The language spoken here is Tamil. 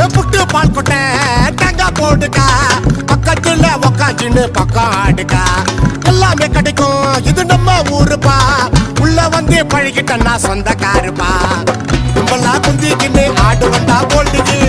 புட்டு பால் கொட்ட தேங்காய் போடுக்கா பக்கத்துல உக்காஞ்சின்னு பக்கம் ஆடுக்கா எல்லாமே கிடைக்கும் இது நம்ம ஊருப்பா உள்ள வந்து பழகிட்டா சொந்தக்காருப்பா கும்பலா குந்திக்கின்னு ஆடு வந்தா போல்டுக்கு